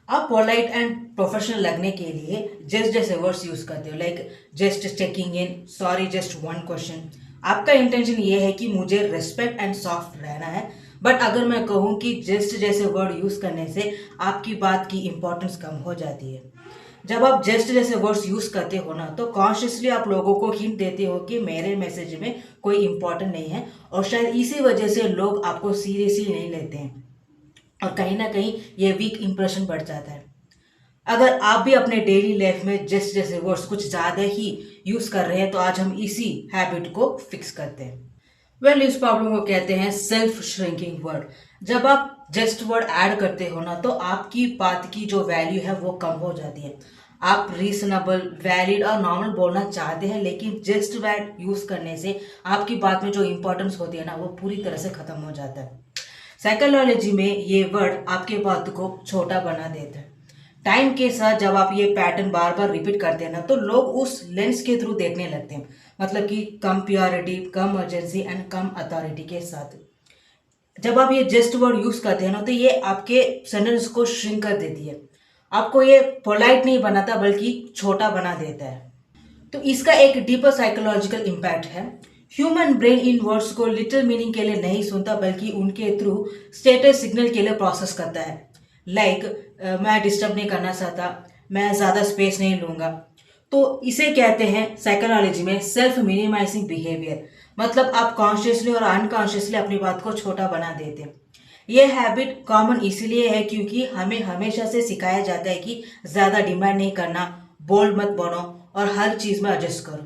आप polite and professional लगने के लिए जस्ट जैसे वर्ड्स यूज करते हो, like just checking in, sorry just one question. आपका इंटेंशन ये है कि मुझे रिस्पेक्ट एंड सॉफ्ट रहना है। बट अगर मैं कहूँ कि जस्ट जैसे वर्ड यूज करने से आपकी बात की इंपॉर्टेंस कम हो जाती है। जब आप जस्ट जैसे वर्ड्स यूज करते हो ना, तो कॉन्शियसली आप लोगों को हिंट देते हो कि मेरे मैसेज में कोई इंपॉर्टेंट नहीं है, और शायद इसी वजह से लोग आपको सीरियसली नहीं लेते हैं और कहीं ना कहीं ये वीक इंप्रेशन बढ़ जाता है। अगर आप भी अपने डेली लाइफ में जस्ट जैसे वर्ड्स कुछ ज़्यादा ही यूज कर रहे हैं, तो आज हम इसी हैबिट को फिक्स करते हैं। वेल, इस प्रॉब्लम को कहते हैं सेल्फ श्रिंकिंग वर्ड। जब आप जस्ट वर्ड ऐड करते हो ना, तो आपकी बात की जो वैल्यू है वो कम हो जाती है। आप रीजनेबल, वैलिड और नॉर्मल बोलना चाहते हैं, लेकिन जस्ट वर्ड यूज करने से आपकी बात में जो इंपॉर्टेंस होती है ना, वो पूरी तरह से खत्म हो जाता है। साइकोलॉजी में ये वर्ड आपके बात को छोटा बना देता है। टाइम के साथ जब आप ये पैटर्न बार बार रिपीट करते हैं ना, तो लोग उस लेंस के थ्रू देखने लगते हैं, मतलब कि कम प्योरिटी, कम अर्जेंसी एंड कम अथॉरिटी के साथ। जब आप ये जस्ट वर्ड यूज करते हैं ना, तो ये आपके सेंटेंस को श्रिंक कर देती है। आपको ये पोलाइट नहीं बनाता, बल्कि छोटा बना देता है। तो इसका एक डीपर साइकोलॉजिकल इम्पैक्ट है। ह्यूमन ब्रेन इन वर्ड्स को लिटिल मीनिंग के लिए नहीं सुनता, बल्कि उनके थ्रू स्टेटस सिग्नल के लिए प्रोसेस करता है। लाइक मैं डिस्टर्ब नहीं करना चाहता, मैं ज़्यादा स्पेस नहीं लूँगा। तो इसे कहते हैं साइकोलॉजी में सेल्फ मिनिमाइजिंग बिहेवियर। मतलब आप कॉन्शियसली और अनकॉन्शियसली अपनी बात को छोटा बना देते हैं। यह हैबिट कॉमन इसलिए है क्योंकि हमें हमेशा से सिखाया जाता है कि ज़्यादा डिमांड नहीं करना, बोल्ड मत बनो और हर चीज़ में एडजस्ट करो।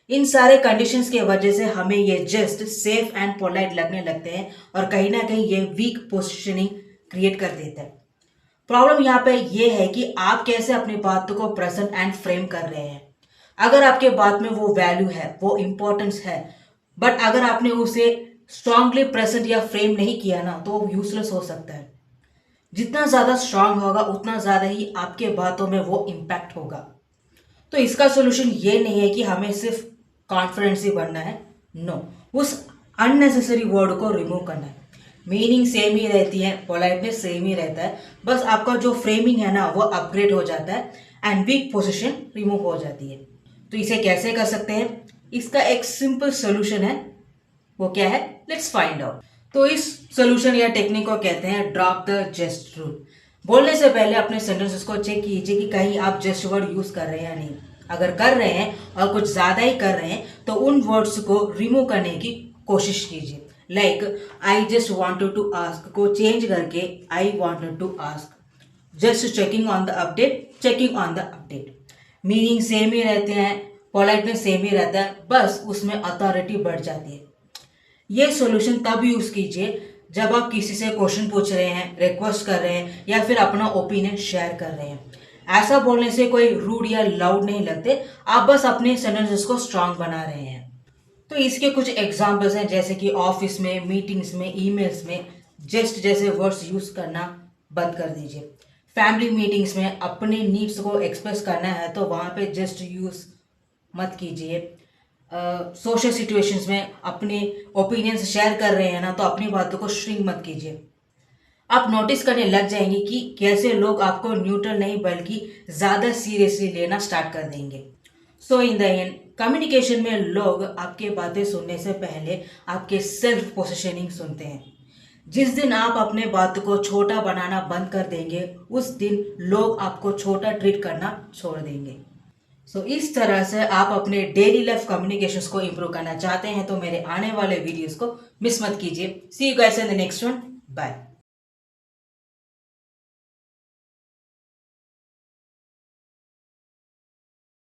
इन सारे कंडीशंस के वजह से हमें ये जस्ट सेफ एंड पोलाइट लगने लगते हैं, और कहीं ना कहीं ये वीक पोजिशनिंग क्रिएट कर देता है। प्रॉब्लम यहाँ पे ये है कि आप कैसे अपनी बात को प्रेजेंट एंड फ्रेम कर रहे हैं। अगर आपके बात में वो वैल्यू है, वो इंपॉर्टेंस है, बट अगर आपने उसे स्ट्रांगली प्रेजेंट या फ्रेम नहीं किया ना, तो वो यूजलेस हो सकता है। जितना ज़्यादा स्ट्रांग होगा, उतना ज़्यादा ही आपके बातों में वो इम्पैक्ट होगा। तो इसका सोल्यूशन ये नहीं है कि हमें सिर्फ कॉन्फिडेंस ही बनना है। नो, उस अननेसेसरी वर्ड को रिमूव करना है। मीनिंग सेम ही रहती है, पोलाइटनेस सेम ही रहता है, बस आपका जो फ्रेमिंग है ना, वो अपग्रेड हो जाता है एंड वीक पोजीशन रिमूव हो जाती है। तो इसे कैसे कर सकते हैं? इसका एक सिंपल सोल्यूशन है। वो क्या है? Let's find out. तो इस सोल्यूशन या टेक्निक को कहते हैं ड्रॉप द जस्ट रूल। बोलने से पहले अपने सेंटेंसेस को चेक कीजिए कि कहीं आप जस्ट वर्ड यूज कर रहे हैं या नहीं। अगर कर रहे हैं और कुछ ज्यादा ही कर रहे हैं, तो उन वर्ड्स को रिमूव करने की कोशिश कीजिए। Like I just wanted to ask को चेंज करके I wanted to ask. Just checking on the update, checking on the update. Meaning same ही रहते हैं, पोलाइटनेस सेम ही रहता है, बस उसमें अथॉरिटी बढ़ जाती है। ये सॉल्यूशन तब यूज कीजिए जब आप किसी से क्वेश्चन पूछ रहे हैं, रिक्वेस्ट कर रहे हैं, या फिर अपना ओपिनियन शेयर कर रहे हैं। ऐसा बोलने से कोई रूड या लाउड नहीं लगते, आप बस अपने सेंटेंसेस को स्ट्रांग बना रहे हैं। तो इसके कुछ एग्जांपल्स हैं, जैसे कि ऑफिस में, मीटिंग्स में, ईमेल्स में जस्ट जैसे वर्ड्स यूज करना बंद कर दीजिए। फैमिली मीटिंग्स में अपने नीड्स को एक्सप्रेस करना है, तो वहाँ पे जस्ट यूज मत कीजिए। सोशल सिचुएशंस में अपने ओपिनियंस शेयर कर रहे हैं ना, तो अपनी बातों को श्रिंक मत कीजिए। आप नोटिस करने लग जाएंगे कि कैसे लोग आपको न्यूट्रल नहीं बल्कि ज़्यादा सीरियसली लेना स्टार्ट कर देंगे। सो इन द एंड, कम्युनिकेशन में लोग आपके बातें सुनने से पहले आपके सेल्फ पोजिशनिंग सुनते हैं। जिस दिन आप अपने बात को छोटा बनाना बंद कर देंगे, उस दिन लोग आपको छोटा ट्रीट करना छोड़ देंगे। सो इस तरह से आप अपने डेली लाइफ कम्युनिकेशंस को इम्प्रूव करना चाहते हैं, तो मेरे आने वाले वीडियोस को मिस मत कीजिए। See you guys in the next one. Bye.